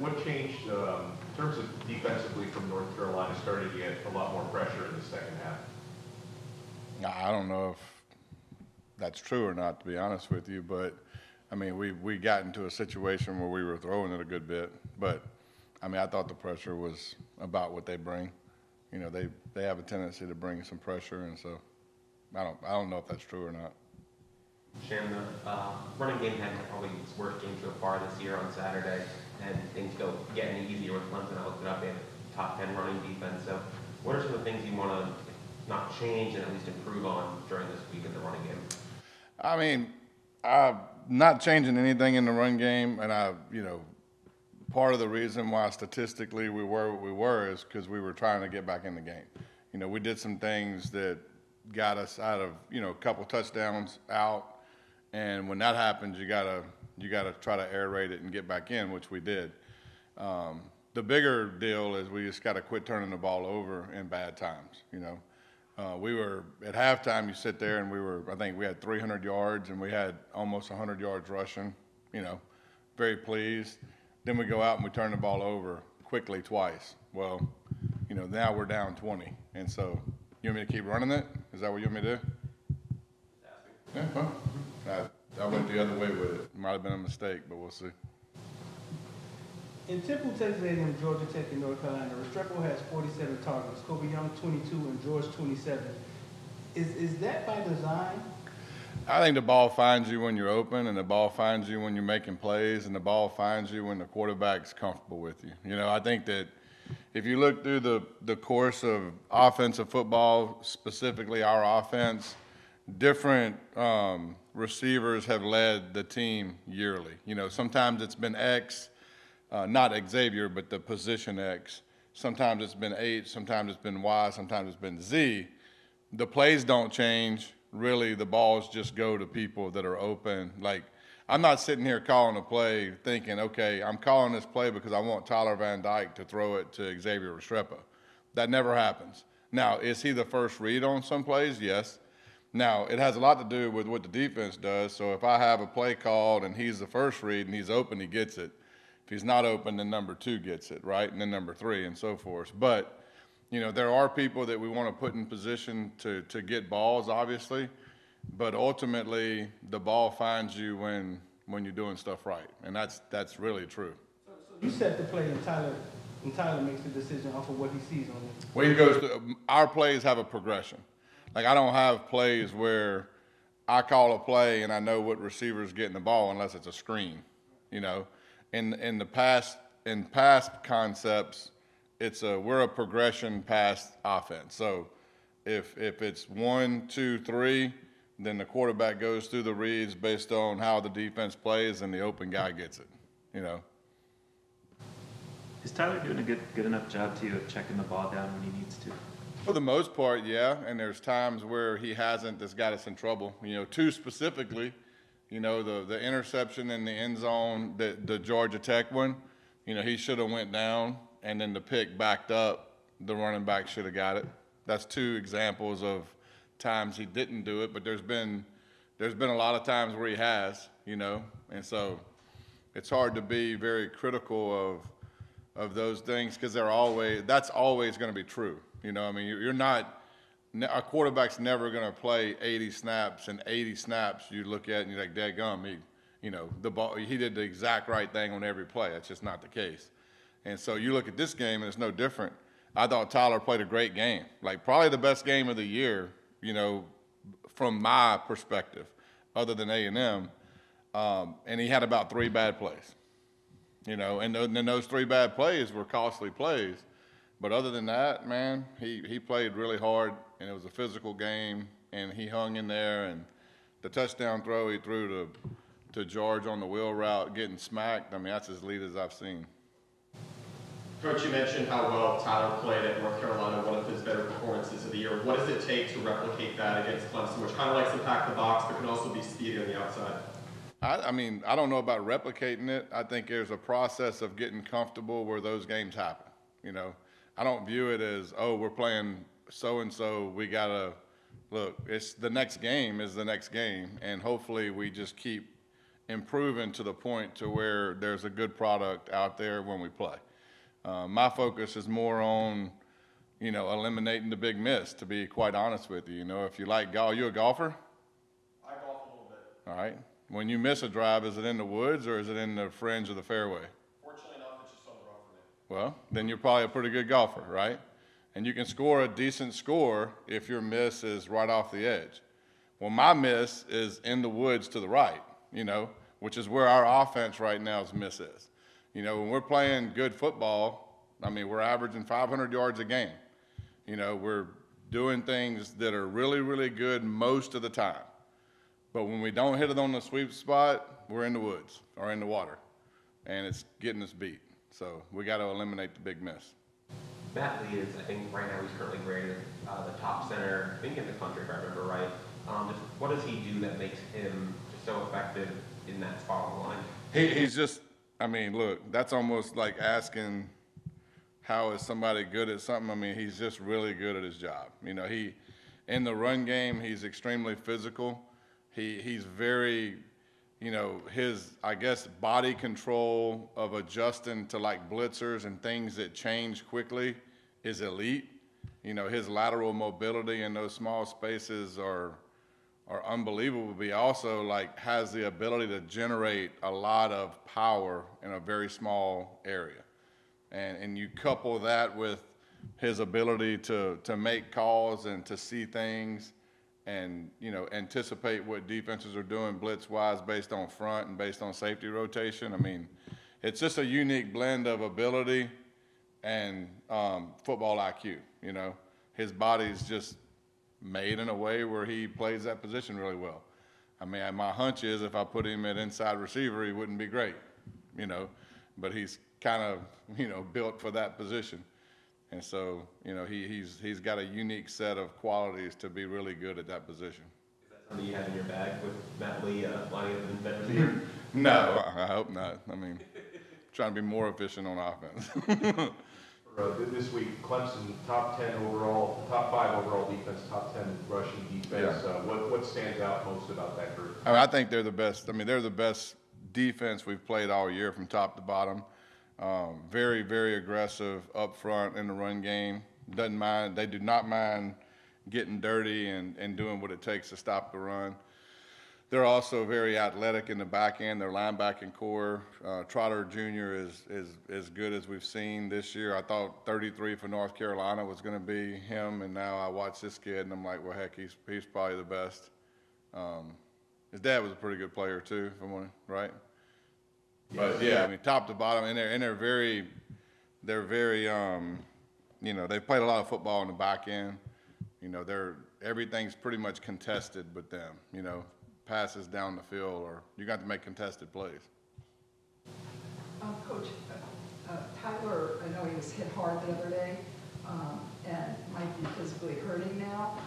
what changed in terms of defensively from North Carolina starting to get a lot more pressure in the second half? I don't know if that's true or not, to be honest with you, but I mean, we got into a situation where we were throwing it a good bit, but I mean, I thought the pressure was about what they bring. You know, they have a tendency to bring some pressure, and so I don't know if that's true or not. Shannon, running game had probably its worst game so far this year on Saturday, and things don't get any easier with Clemson. I looked it up, they have a top 10 running defense. So what are some of the things you want to not change and at least improve on during this week in the running game? I mean, I'm not changing anything in the run game, and part of the reason why statistically we were what we were is because we were trying to get back in the game. You know, we did some things that got us out of, a couple touchdowns out, and when that happens, you gotta try to aerate it and get back in, which we did. The bigger deal is we just got to quit turning the ball over in bad times. We were at halftime. You sit there, and I think we had 300 yards, and we had almost 100 yards rushing. Very pleased. Then we go out and we turn the ball over quickly twice. Well, now we're down 20, and so you want me to keep running it? Is that what you want me to do? Yeah, well, I went the other way with it. Might have been a mistake, but we'll see. In Temple, Texas A&M, Georgia Tech, and North Carolina, Restrepo has 47 targets, Kobe Young 22, and George 27. Is that by design? I think the ball finds you when you're open, and the ball finds you when you're making plays, and the ball finds you when the quarterback's comfortable with you. I think that if you look through the course of offensive football, specifically our offense, different receivers have led the team yearly. Sometimes it's been X, not Xavier, but the position X. Sometimes it's been H, sometimes it's been Y, sometimes it's been Z. The plays don't change. Really, the balls just go to people that are open. Like, I'm not sitting here calling a play thinking, okay, I'm calling this play because I want Tyler Van Dyke to throw it to Xavier Restrepo. That never happens. Now, is he the first read on some plays? Yes. Now, it has a lot to do with what the defense does. So if I have a play called and he's the first read and he's open, he gets it. If he's not open, then number 2 gets it, right? And then number 3 and so forth. But there are people that we want to put in position to get balls, obviously, but ultimately the ball finds you when you're doing stuff right, and that's really true. So you set the play, and Tyler makes the decision off of what he sees on it. Well, he goes through, our plays have a progression. Like, I don't have plays where I call a play and I know what receiver's getting the ball unless it's a screen. In past concepts, we're a progression past offense. So if it's 1, 2, 3, then the quarterback goes through the reads based on how the defense plays, and the open guy gets it. Is Tyler doing a good enough job to you of checking the ball down when he needs to? For the most part, yeah. And there's times where he hasn't. That's got us in trouble. 2 specifically. The interception in the end zone, the Georgia Tech one. He should have went down. And then the pick backed up, the running back should have got it. That's 2 examples of times he didn't do it, but there's been a lot of times where he has, and so it's hard to be very critical of those things because that's always going to be true. You're not, a quarterback's never going to play 80 snaps, and 80 snaps you look at and you're like, dadgum, the ball, he did the exact right thing on every play. That's just not the case. And so you look at this game, and it's no different. I thought Tyler played a great game, like probably the best game of the year, from my perspective, other than A&M. And he had about 3 bad plays, and then those 3 bad plays were costly plays. But other than that, man, he played really hard, and it was a physical game, and he hung in there. And the touchdown throw he threw to George on the wheel route, getting smacked, that's as lead as I've seen. Coach, you mentioned how well Tyler played at North Carolina, one of his better performances of the year. What does it take to replicate that against Clemson, which kind of likes to pack the box but can also be speedy on the outside? I don't know about replicating it. I think there's a process of getting comfortable where those games happen. I don't view it as, we're playing so-and-so, we got to – look, it's the next game is the next game, and hopefully we just keep improving to the point to where there's a good product out there when we play. My focus is more on, eliminating the big miss, to be quite honest with you. If you like golf, you a golfer? I golf a little bit. All right. When you miss a drive, is it in the woods or is it in the fringe of the fairway? Fortunately enough, it's just on the rough for me. Well, then you're probably a pretty good golfer, right? And you can score a decent score if your miss is right off the edge. Well, my miss is in the woods to the right, which is where our offense right now's miss is. When we're playing good football, we're averaging 500 yards a game. We're doing things that are really, really good most of the time. But when we don't hit it on the sweet spot, we're in the woods or in the water, and it's getting us beat. So we got to eliminate the big miss. Matt Lee is, I think, right now he's currently graded the top center, I think, in the country, if I remember right. Just what does he do that makes him so effective in that spot on the line? He's just, look, that's almost like asking how is somebody good at something. He's just really good at his job. He, in the run game, he's extremely physical. He's very, his, I guess, body control of adjusting to like blitzers and things that change quickly is elite. His lateral mobility in those small spaces are unbelievable, but he also has the ability to generate a lot of power in a very small area. And you couple that with his ability to make calls and to see things and, anticipate what defenses are doing blitz-wise based on front and based on safety rotation. It's just a unique blend of ability and football IQ, His body's just made in a way where he plays that position really well. My hunch is if I put him at inside receiver, he wouldn't be great, but he's kind of, built for that position. And so, he's got a unique set of qualities to be really good at that position. Is that something you have in your bag with Matt Lee lining up in bed receiver? No, I hope not. Trying to be more efficient on offense. This week, Clemson, top 10 overall, top 5 overall defense, top 10 rushing defense. Yeah. What stands out most about that group? I think they're the best. They're the best defense we've played all year from top to bottom. Very, very aggressive up front in the run game. They do not mind getting dirty and doing what it takes to stop the run. They're also very athletic in the back end. Their linebacking core, Trotter Jr. is as good as we've seen this year. I thought 33 for North Carolina was going to be him, and now I watch this kid and I'm like, well, heck, he's probably the best. His dad was a pretty good player too, if I'm honest, right? But yeah, top to bottom, and they're very, they've played a lot of football in the back end. Everything's pretty much contested with them. Passes down the field, or you got to make contested plays. Coach, Tyler, I know he was hit hard the other day, and might be physically hurting now.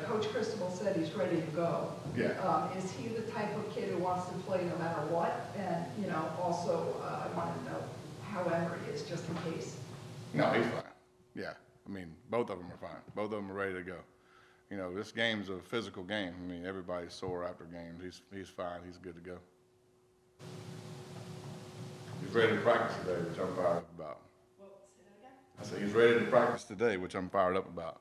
Coach Cristobal said he's ready to go. Yeah. Is he the type of kid who wants to play no matter what? And, also, I want to know however he is, just in case. No, he's fine. Yeah. Both of them are fine. Both of them are ready to go. This game's a physical game. Everybody's sore after games. He's fine. He's good to go. He's ready to practice today, which I'm fired up about. Well, say that again? I said he's ready to practice today, which I'm fired up about.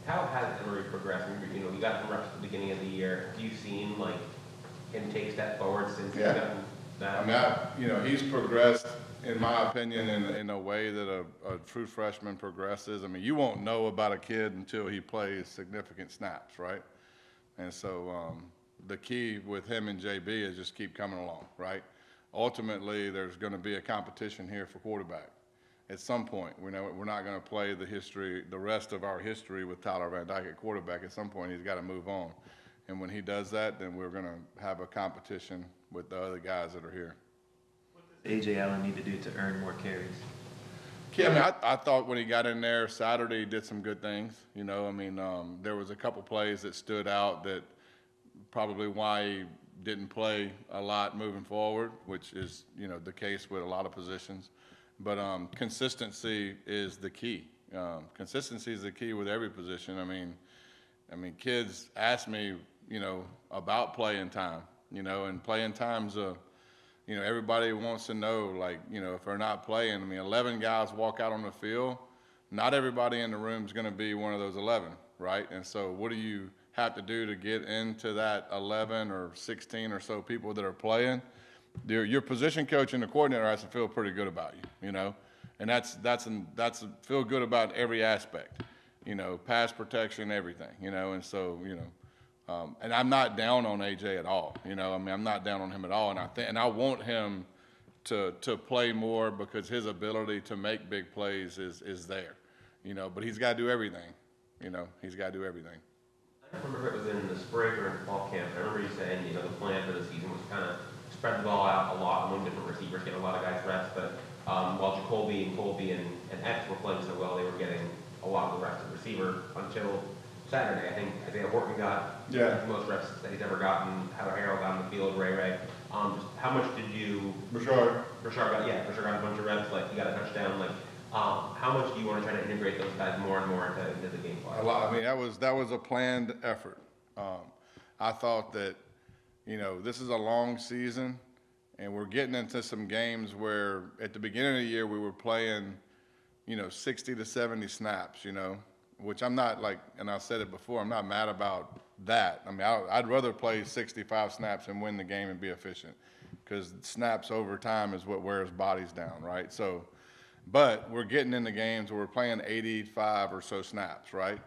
How has Emery progressed? You got him reps at the beginning of the year. Have you seen him take a step forward since he's gotten that? He's progressed, in my opinion, in a way that a true freshman progresses. You won't know about a kid until he plays significant snaps, right? And so the key with him and JB is just keep coming along, right? Ultimately, there's going to be a competition here for quarterback. At some point, we're not going to play the rest of our history with Tyler Van Dyke at quarterback. At some point, he's got to move on. And when he does that, then we're going to have a competition with the other guys that are here. What does A.J. Allen need to do to earn more carries? Yeah, I thought when he got in there Saturday, he did some good things. There was a couple plays that stood out that probably why he didn't play a lot moving forward, which is, the case with a lot of positions. But consistency is the key. Consistency is the key with every position. Kids ask me, about playing time, you know, and playing time's you know, everybody wants to know, like, you know, if they're not playing, I mean, 11 guys walk out on the field, not everybody in the room is going to be one of those 11, right? And so what do you have to do to get into that 11 or 16 or so people that are playing? Your position coach and the coordinator has to feel pretty good about you, you know, and that's feel good about every aspect, you know, pass protection, everything, you know, and so, you know, and I'm not down on AJ at all, you know, I mean, I'm not down on him at all, and I want him to play more because his ability to make big plays is there, you know, but he's got to do everything, you know, he's got to do everything. I don't remember if it was in the spring or in fall camp. I remember you saying, you know, the plan for the season was kind of spread the ball out a lot among different receivers, get a lot of guys reps, but while Jacoby and Colby and X were playing so well, they were getting a lot of the reps of receiver until Saturday. I think Horton got the most reps that he's ever gotten. Tyler Harrell got in the field, Ray. Just how much did you? Rashard got a bunch of reps. Like, he got a touchdown. Like, how much do you want to try to integrate those guys more and more into the game plan? A lot. I mean, that was a planned effort. I thought that, you know, this is a long season, and we're getting into some games where at the beginning of the year we were playing, you know, 60 to 70 snaps, you know, which I'm not like, and I said it before, I'm not mad about that. I mean, I'd rather play 65 snaps and win the game and be efficient, because snaps over time is what wears bodies down, right? So, but we're getting into games where we're playing 85 or so snaps, right?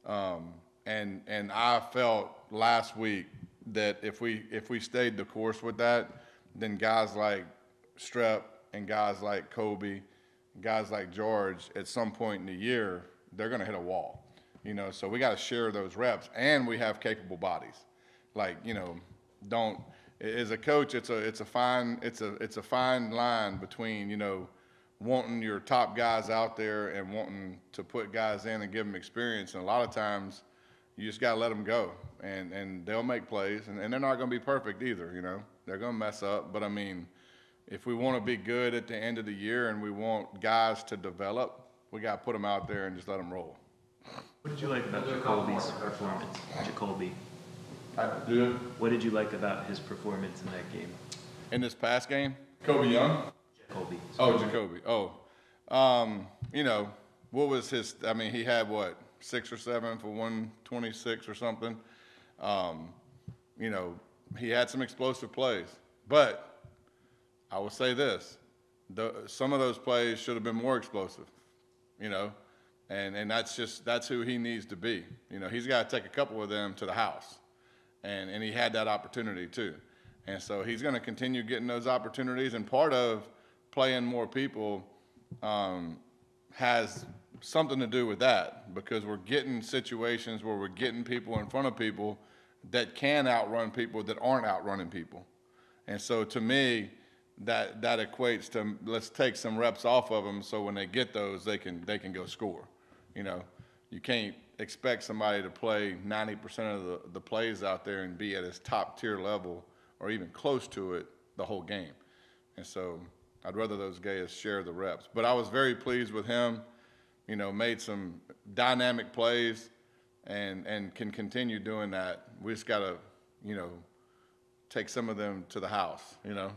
And I felt last week that if we stayed the course with that, then guys like Strep and guys like Kobe, guys like George, at some point in the year, they're going to hit a wall, you know. So we got to share those reps, and we have capable bodies. Like, you know, as a coach, it's a fine line between, you know, wanting your top guys out there and wanting to put guys in and give them experience. And a lot of times, you just got to let them go, and they'll make plays, and they're not going to be perfect either, you know. They're going to mess up, but I mean, if we want to be good at the end of the year and we want guys to develop, we got to put them out there and just let them roll. What did you like about Jacoby's performance? Jacoby. What did you like about his performance in that game? In this past game? Kobe Young? Jacoby. Oh, Jacoby. Oh. You know, what was his, I mean, he had what, 6 or 7 for 126 or something. You know, he had some explosive plays. But I will say this, some of those plays should have been more explosive, you know, and that's who he needs to be. You know, he's got to take a couple of them to the house, and he had that opportunity too. And so he's going to continue getting those opportunities, and part of playing more people has something to do with that, because we're getting situations where we're getting people in front of people that can outrun people that aren't outrunning people. And so to me, that equates to, let's take some reps off of them so when they get those, they can go score. You know, you can't expect somebody to play 90% of the plays out there and be at his top tier level or even close to it the whole game. And so I'd rather those guys share the reps. But I was very pleased with him, you know, made some dynamic plays and can continue doing that. We just got to, you know, take some of them to the house, you know.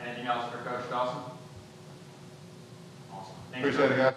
Anything else for Coach Dawson? Awesome. Thank you. Appreciate it, guys.